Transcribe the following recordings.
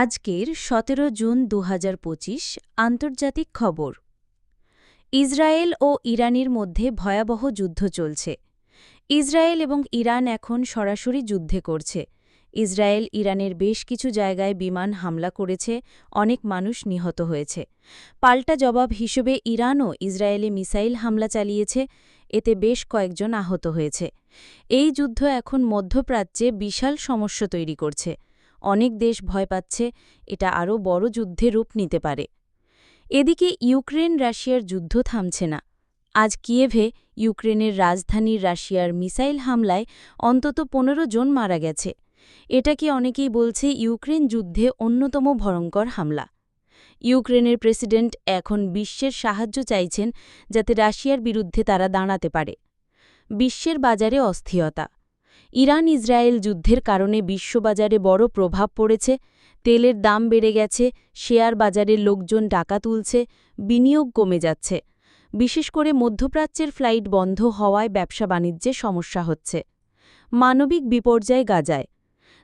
আজকের ১৭ জুন ২০২৫ আন্তর্জাতিক খবর। ইসরায়েল ও ইরানের মধ্যে ভয়াবহ যুদ্ধ চলছে। ইসরায়েল এবং ইরান এখন সরাসরি যুদ্ধে করছে। ইসরায়েল ইরানের বেশ কিছু জায়গায় বিমান হামলা করেছে, অনেক মানুষ নিহত হয়েছে। পাল্টা জবাব হিসেবে ইরানও ইসরায়েলে মিসাইল হামলা চালিয়েছে, এতে বেশ কয়েকজন আহত হয়েছে। এই যুদ্ধ এখন মধ্যপ্রাচ্যে বিশাল সমস্যা তৈরি করছে। অনেক দেশ ভয় পাচ্ছে এটা আরও বড় যুদ্ধে রূপ নিতে পারে। এদিকে ইউক্রেন রাশিয়ার যুদ্ধ থামছে না। আজ কিয়েভে ইউক্রেনের রাজধানীর রাশিয়ার মিসাইল হামলায় অন্তত ১৫ জন মারা গেছে। এটাকে অনেকেই বলছে ইউক্রেন যুদ্ধে অন্যতম ভয়ঙ্কর হামলা। ইউক্রেনের প্রেসিডেন্ট এখন বিশ্বের সাহায্য চাইছেন যাতে রাশিয়ার বিরুদ্ধে তারা দাঁড়াতে পারে। বিশ্বের বাজারে অস্থিরতা। ইরান ইসরায়েল যুদ্ধের কারণে বিশ্ববাজারে বড় প্রভাব পড়েছে। তেলের দাম বেড়ে গেছে, শেয়ার বাজারের লোকজন টাকা তুলছে, বিনিয়োগ কমে যাচ্ছে। বিশেষ করে মধ্যপ্রাচ্যের ফ্লাইট বন্ধ হওয়ায় ব্যবসা বাণিজ্যে সমস্যা হচ্ছে। মানবিক বিপর্যয় গাজায়।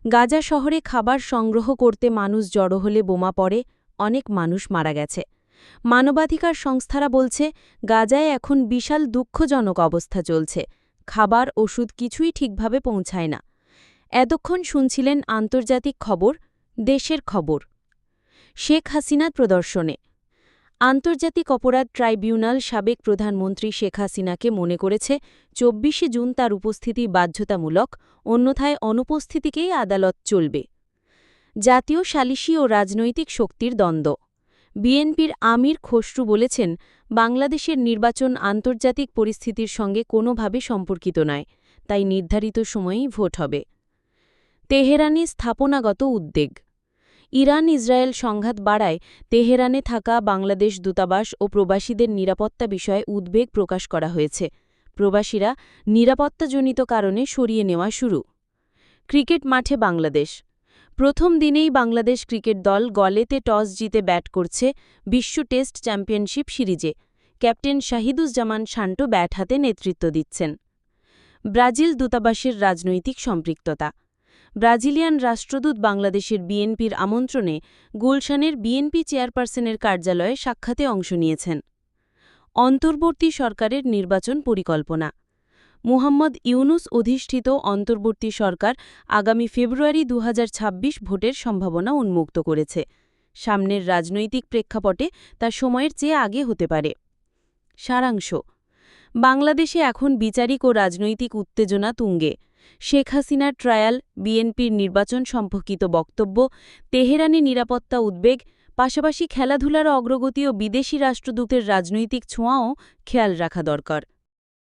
গাজা শহরে খাবার সংগ্রহ করতে মানুষ জড়ো হলে বোমা পড়ে, অনেক মানুষ মারা গেছে। মানবাধিকার সংস্থারা বলছে গাজায় এখন বিশাল দুঃখজনক অবস্থা চলছে। খাবার ওষুধ কিছুই ঠিকভাবে পৌঁছায় না। এতক্ষণ শুনছিলেন আন্তর্জাতিক খবর। দেশের খবর। শেখ হাসিনার প্রদর্শনে। আন্তর্জাতিক অপরাধ ট্রাইব্যুনাল সাবেক প্রধানমন্ত্রী শেখ হাসিনাকে মনে করেছে ২৪শে জুন তার উপস্থিতি বাধ্যতামূলক, অন্যথায় অনুপস্থিতিকেই আদালত চলবে। জাতীয় সালিসি ও রাজনৈতিক শক্তির দ্বন্দ্ব। বিএনপির আমির খসরু বলেছেন, বাংলাদেশের নির্বাচন আন্তর্জাতিক পরিস্থিতির সঙ্গে কোনোভাবে সম্পর্কিত নয়, তাই নির্ধারিত সময়েই ভোট হবে। তেহরানে স্থাপনাগত উদ্বেগ। ইরান ইসরায়েল সংঘাত বাড়ায় তেহরানে থাকা বাংলাদেশ দূতাবাস ও প্রবাসীদের নিরাপত্তা বিষয়ে উদ্বেগ প্রকাশ করা হয়েছে। প্রবাসীরা নিরাপত্তাজনিত কারণে সরিয়ে নেওয়া শুরু। ক্রিকেট মাঠে বাংলাদেশ। প্রথম দিনেই বাংলাদেশ ক্রিকেট দল গলেতে টস জিতে ব্যাট করছে বিশ্ব টেস্ট চ্যাম্পিয়নশিপ সিরিজে। ক্যাপ্টেন শাহিদুজ্জামান শান্ত ব্যাট হাতে নেতৃত্ব দিচ্ছেন। ব্রাজিল দূতাবাসের রাজনৈতিক সম্পৃক্ততা। ব্রাজিলিয়ান রাষ্ট্রদূত বাংলাদেশের বিএনপির আমন্ত্রণে গুলশানের বিএনপি চেয়ারপারসনের কার্যালয়ে সাক্ষাতে অংশ নিয়েছেন। অন্তর্বর্তী সরকারের নির্বাচন পরিকল্পনা। মুহাম্মদ ইউনুস অধিষ্ঠিত অন্তর্বর্তী সরকার আগামী ফেব্রুয়ারি ২০২৬ ভোটের সম্ভাবনা উন্মুক্ত করেছে। সামনের রাজনৈতিক প্রেক্ষাপটে তা সময়ের চেয়ে আগে হতে পারে। সারাংশ। বাংলাদেশে এখন বিচারিক ও রাজনৈতিক উত্তেজনা তুঙ্গে। শেখ হাসিনার ট্রায়াল, বিএনপির নির্বাচন সম্পর্কিত বক্তব্য, তেহরানে নিরাপত্তা উদ্বেগ, পাশাপাশি খেলাধুলার অগ্রগতি ও বিদেশি রাষ্ট্রদূতের রাজনৈতিক ছোঁয়াও খেয়াল রাখা দরকার।